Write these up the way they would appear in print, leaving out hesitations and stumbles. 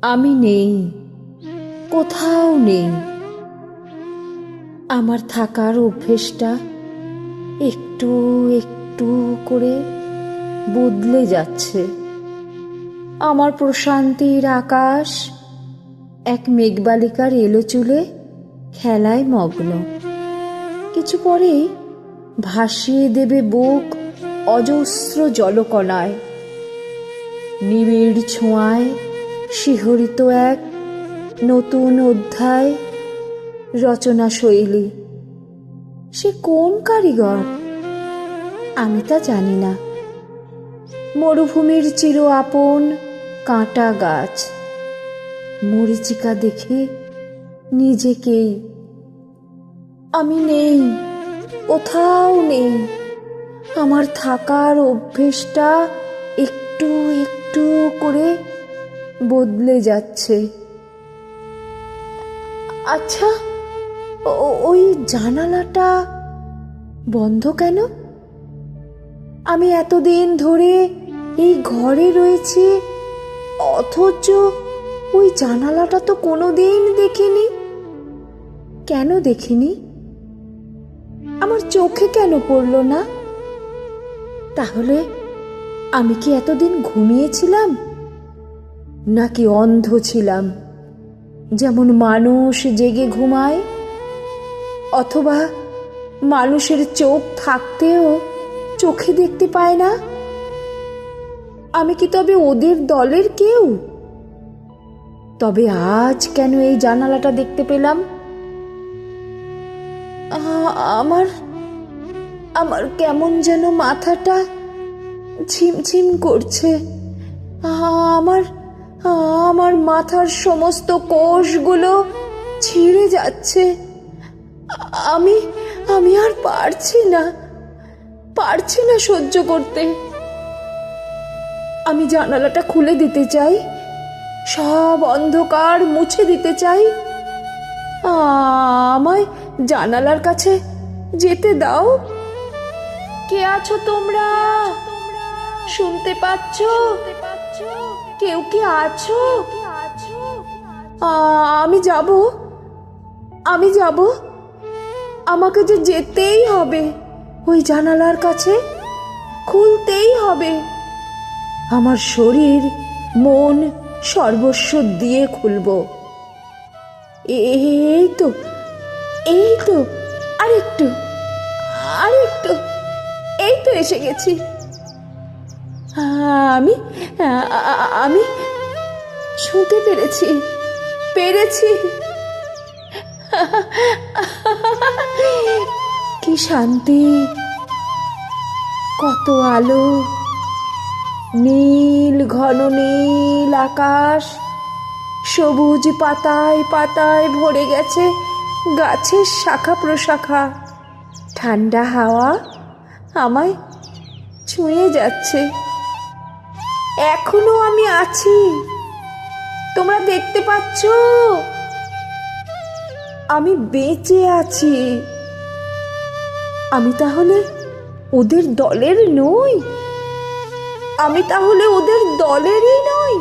আমি নেই, কোথাও নেই। আমার থাকার অভ্যেসটা একটু একটু করে বদলে যাচ্ছে। আমার প্রশান্তির আকাশ এক মেঘবালিকার এলোচুলে খেলায় মগ্ন। কিছু পরেই ভাসিয়ে দেবে বুক অজস্র জলকণায়। নিবিড় ছোঁয়ায় শিহরিত এক নতুন অধ্যায় রচনা শৈলী। সে কোন কারিগর আমি তা জানি না। মরুভূমির চির আপন কাঁটা গাছ, মরীচিকা দেখে নিজেকেই। আমি নেই, কোথাও নেই। আমার থাকার অভ্যেসটা একটু একটু করে বদলে যাচ্ছে। আচ্ছা, ওই জানালাটা বন্ধ কেন? আমি এতদিন ধরে এই ঘরে রয়েছি, অথচ ওই জানালাটা তো কোনোদিন দেখিনি। কেন দেখিনি? আমার চোখে কেন পড়ল না? তাহলে আমি কি এতদিন ঘুমিয়েছিলাম, নাকি অন্ধ ছিলাম, যেমন মানুষ জেগে ঘুমায়? অথবা মানুষের চোখ থাকতেও চোখে দেখতে পায় না? আমি কি তবে ওদের দলের কেউ? তবে আজ কেন এই জানালাটা দেখতে পেলাম? আমার আমার কেমন যেন মাথাটা ঝিমঝিম করছে। আমার আমার মাথার সমস্ত কোষগুলো ছিঁড়ে যাচ্ছে। আমি আমি আর পারছি না সহ্য করতে। আমি জানালাটা খুলে দিতে চাই, সব অন্ধকার মুছে দিতে চাই। আমায় জানালার কাছে যেতে দাও। কে আছো তোমরা? শুনতে পাচ্ছ? কেউ কি আছো? আমি যাব। আমাকে যে যেতেই হবে, ওই জানালার কাছে খুলতেই হবে। আমার শরীর মন সর্বস্ব দিয়ে খুলব। এই তো আরেকটু, এই তো এসে গেছি। আমি শুনতে পেরেছি। কি শান্তি, কত আলো, নীল, ঘন নীল আকাশ, সবুজ পাতায় পাতায় ভরে গেছে গাছের শাখা প্রশাখা। ঠান্ডা হাওয়া আমায় ছুঁয়ে যাচ্ছে। এখনো আমি আছি, তোমরা দেখতে পাচ্ছ? আমি বেঁচে আছি। আমি তাহলে ওদের দলের নই? আমি তাহলে ওদের দলেরই নই?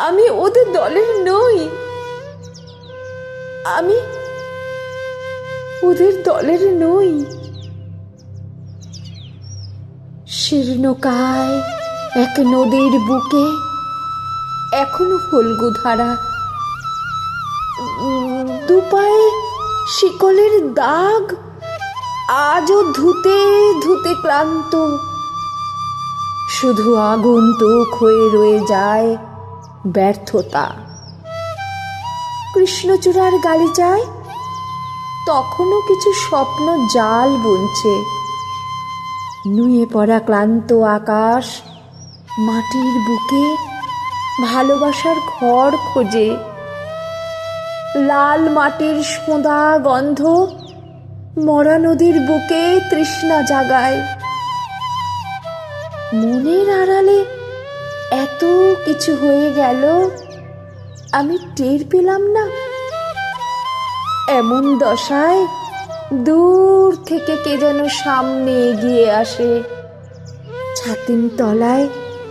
আমি ওদের দলের নই। আমি ওদের দলের নই। শীর্ণকায় এক নদীর বুকে এখনো ফল্গু ধারা। দুপায়ে শিকলের দাগ আজও ধুতে ধুতে ক্লান্ত। শুধু আগন্তুক হয়ে রয়ে যায় ব্যর্থতা। কৃষ্ণচূড়ার গালিচায় তখনও কিছু স্বপ্ন জাল বুনছে। নুয়ে পড়া ক্লান্ত আকাশ মাটির বুকে ভালোবাসার ঘর খোঁজে। লাল মাটির সোঁদা গন্ধ মরা নদীর বুকে তৃষ্ণা জাগায়। মনের আড়ালে এত কিছু হয়ে গেল, আমি টের পেলাম না। এমন দশায় দূর থেকে কে যেন সামনে এগিয়ে আসে। ছাতিম তলায়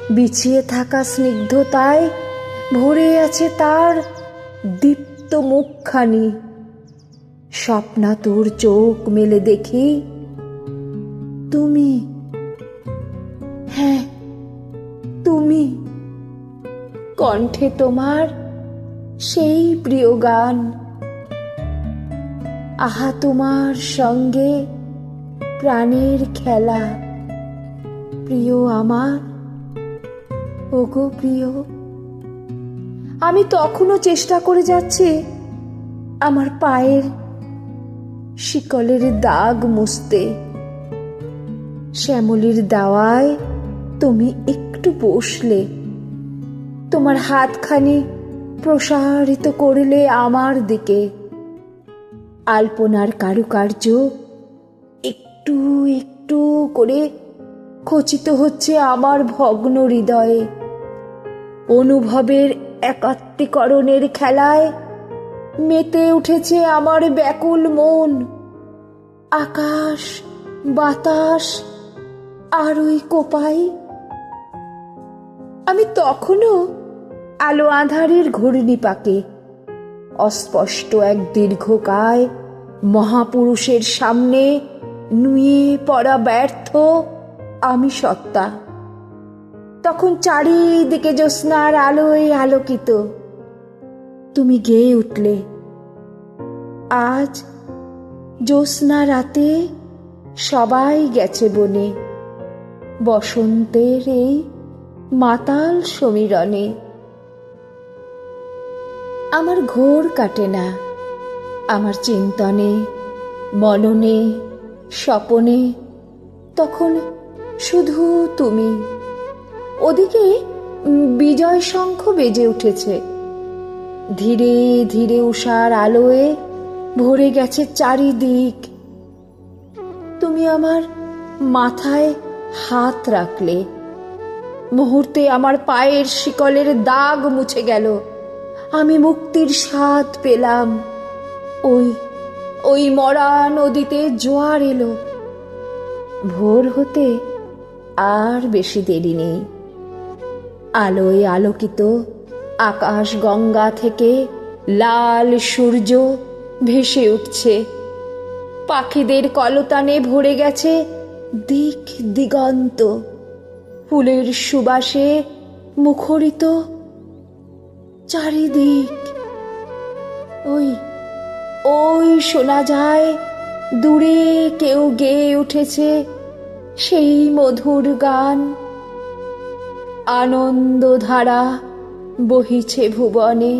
বিছিয়ে থাকা স্নিগ্ধতায় ভরে আছে তার দীপ্ত মুখখানি। স্বপ্নাতুর চোখ মেলে দেখি তুমি, হ্যাঁ তুমি, কণ্ঠে তোমার সেই প্রিয় গান। আহা তোমার সঙ্গে প্রাণের খেলা, প্রিয় আমার, ওগো প্রিয়। আমি তখনও চেষ্টা করে যাচ্ছি আমার পায়ের শিকলের দাগ মুছতে। শ্যামলির দাওয়ায় তুমি একটু বসলে, তোমার হাতখানি প্রসারিত করলে আমার দিকে। আলপনার কারুকার্য একটু একটু করে খচিত হচ্ছে আমার ভগ্ন হৃদয়ে। অনুভবের একাত্মীকরণের খেলায় মেতে উঠেছে আমার ব্যাকুল মন। আকাশ, বাতাস আর ওই কোপাই। আমি তখনও আলো আঁধারের ঘূর্ণিপাকে অস্পষ্ট এক দীর্ঘকায় মহাপুরুষের সামনে নুয়ে পড়া ব্যর্থ আমি সত্তা। তখন চারিদিকে জ্যোৎস্নার আলোয় আলোকিত। তুমি গেয়ে উঠলে, আজ জ্যোৎস্না রাতে সবাই গেছে বনে, বসন্তের এই মাতাল সমীরণে। আমার ঘোর কাটে না, আমার চিন্তনে, মননে, স্বপনে তখন শুধু তুমি। ওদিকে বিজয় শঙ্খ বেজে উঠেছে, ধীরে ধীরে উষার আলোয় ভরে গেছে চারিদিক। তুমি আমার মাথায় হাত রাখলে, মুহূর্তে আমার পায়ের শিকলের দাগ মুছে গেল। আমি মুক্তির স্বাদ পেলাম। ওই ওই মরা নদীতে জোয়ার এলো। ভোর হতে আর বেশি দেরি নেই। আলোয় আলোকিত আকাশ গঙ্গা থেকে লাল সূর্য ভেসে উঠছে। পাখিদের কলতানে ভরে গেছে দিক দিগন্ত। ফুলের সুবাসে মুখরিত চারিদিক। ওই ওই শোনা যায় দূরে কেউ গেয়ে উঠেছে সেই মধুর গান। আনন্দধারা বহিছে ভুবনে,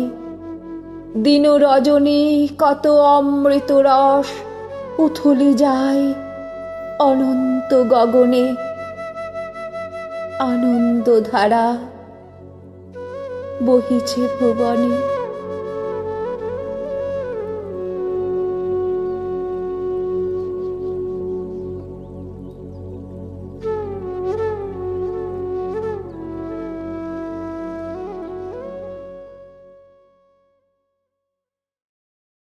দিন রজনী কত অমৃত রস উথলি যায় অনন্ত গগনে। আনন্দধারা বহিছে ভুবনে।